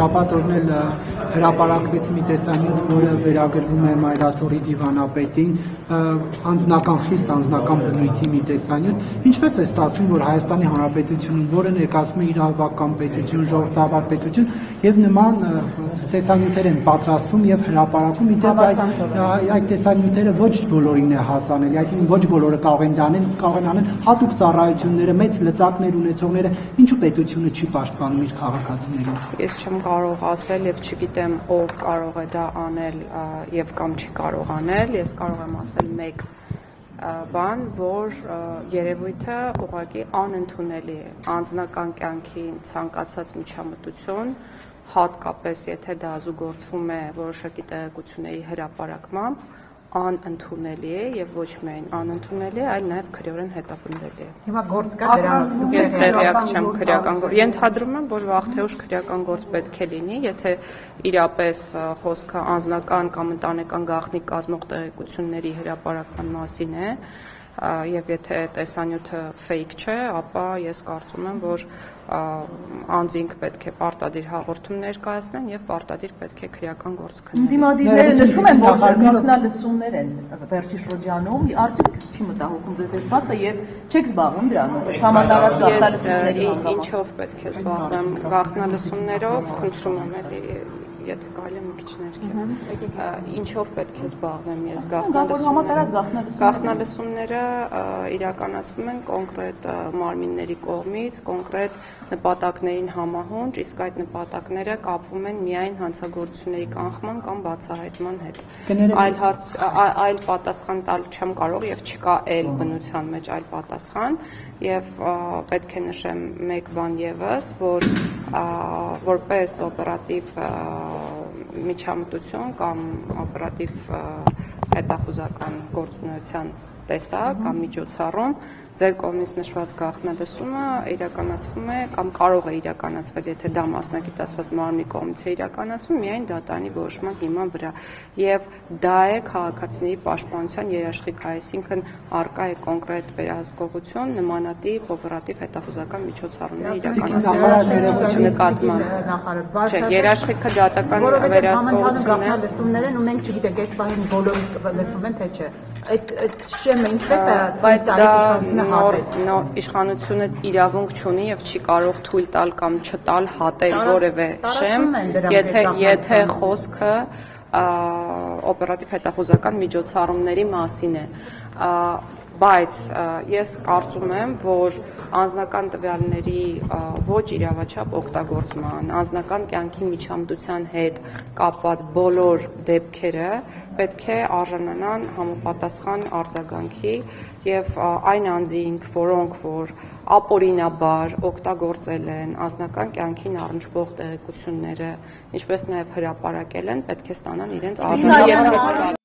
շաբաթ օրն էլ հրապարակվեց մի տեսանյութ, որը վերագրվում է Մայրաթորի դիվանապետին, խիստ անձնական բնույթի մի տեսանյութ։ Ինչպես է ստացվում, որ Հայաստանի Հանրապետությունում, որը ներկայացնում է իրավական պետություն, ժողովրդավար պետություն, եւ նման տեսանյութեր են պատրաստվում եւ հրապարակում, իդեպ այդ տեսանյութերը ոչ բոլորին է հասանելի, այսինքն ոչ բոլորը կարող են անել հատուկ ծառայությունները, մեծ լծակներ ունեցողները, ինչու պետությունը չի պաշտպանում իր քաղաքացիներին։ Ես չեմ կարող ասել եւ չգիտեմ ով կարող է դա անել եւ կամ չի կարող անել, ես կարող եմ ասել մեկ բան, որ երևույթը ուղղակի անընդունելի է, անձնական կյանքի ցանկացած միջամտություն, հատկապես եթե դա զուգորդվում է որոշակի տեղեկությունների հրապարակմամբ, անընդունելի է եւ ոչ միայն անընդունելի է, այլ նաեւ քրեորեն հետապնդելի է։ Հիմա գործ կա դրանով։ Ես տեղյակ չեմ քրեական գործ։ Ենթադրում եմ, որ վաղ թե ուշ քրեական գործ պետք է լինի, եթե իրապես խոսքը անձնական կամ ընտանեկան գաղտնի կազմող տեղեկությունների հրապարակման մասին է, եւ եթե տեսանյութը fake չէ, ապա ես կարծում եմ, որ անձինք պետք է պարտադիր հաղորդում ներկայացնեն եւ պարտադիր պետք է քրեական գործ քննեն։ Դիմադիրները նշում են, որ գաղտնալսումներ են վերջի շրջանում, արդյոք չի մտահոգում ձեր դեպքը եւ չեք զբաղվում դրանով, համատարած գաղտնալսումների հանգամանքով։ Ինչով պետք է զբաղվեմ գաղտնալսումներով, խնդրում եմ էլի եթե կարելի է մի քիչ ներքև։ Ինչով պետք է զբաղվեմ ես գաղտնալսումները իրականացվում են կոնկրետ մարմինների կողմից, կոնկրետ նպատակներին համահունչ, իսկ այդ նպատակները կապվում են միայն հանցագործությունների կանխման կամ բացահայտման հետ։ Այլ պատասխան տալ չեմ կարող եւ չկա այլ բնության մեջ այլ պատասխան եւ պետք է նշեմ մեկ բան եւս, որ որպես օպերատիվ միջամտություն կամ օպերատիվ հետախուզական գործունեության տեսակ կամ միջոցառում ձեր կողմից նշված գաղտնալսումը իրականացվում է կամ կարող է իրականացվել, եթե դա մասնագիտացված մարմնի կողմից է իրականացվում, միայն դատարանի որոշման հիման վրա եւ դա է քաղաքացիների պաշտպանության երաշխիք, այսինքն արկա է կոնկրետ վերահսկողություն նմանատիպ օպերատիվ հետախուզական միջոցառումներ իրականացնելու նկատմամբ։ Չէ, երաշխիքը դատական վերահսկողությունն է։ Լսումներ են ու մենք չգիտենք այս բանը բոլորը լսում են թե չէ։ Այդ շեմը ինչպես է, բայց դա նոր իշխանությունը իրավունք չունի եւ չի կարող թույլ տալ կամ չտալ հատել որևէ շեմ, եթե խոսքը օպերատիվ հետախուզական միջոցառումների մասին է։ Բայց ես կարծում եմ, որ անձնական տվյալների ոչ իրավաչափ օգտագործման, անձնական կյանքի միջամտության հետ կապված բոլոր դեպքերը պետք է արժանանան համապատասխան արձագանքի եւ այն անձինք, որոնք որ ապօրինաբար օգտագործել են անձնական կյանքին առնչվող տեղեկությունները, ինչպես նաեւ հրապարակել են, պետք է ստանան իրենց արժանանալը։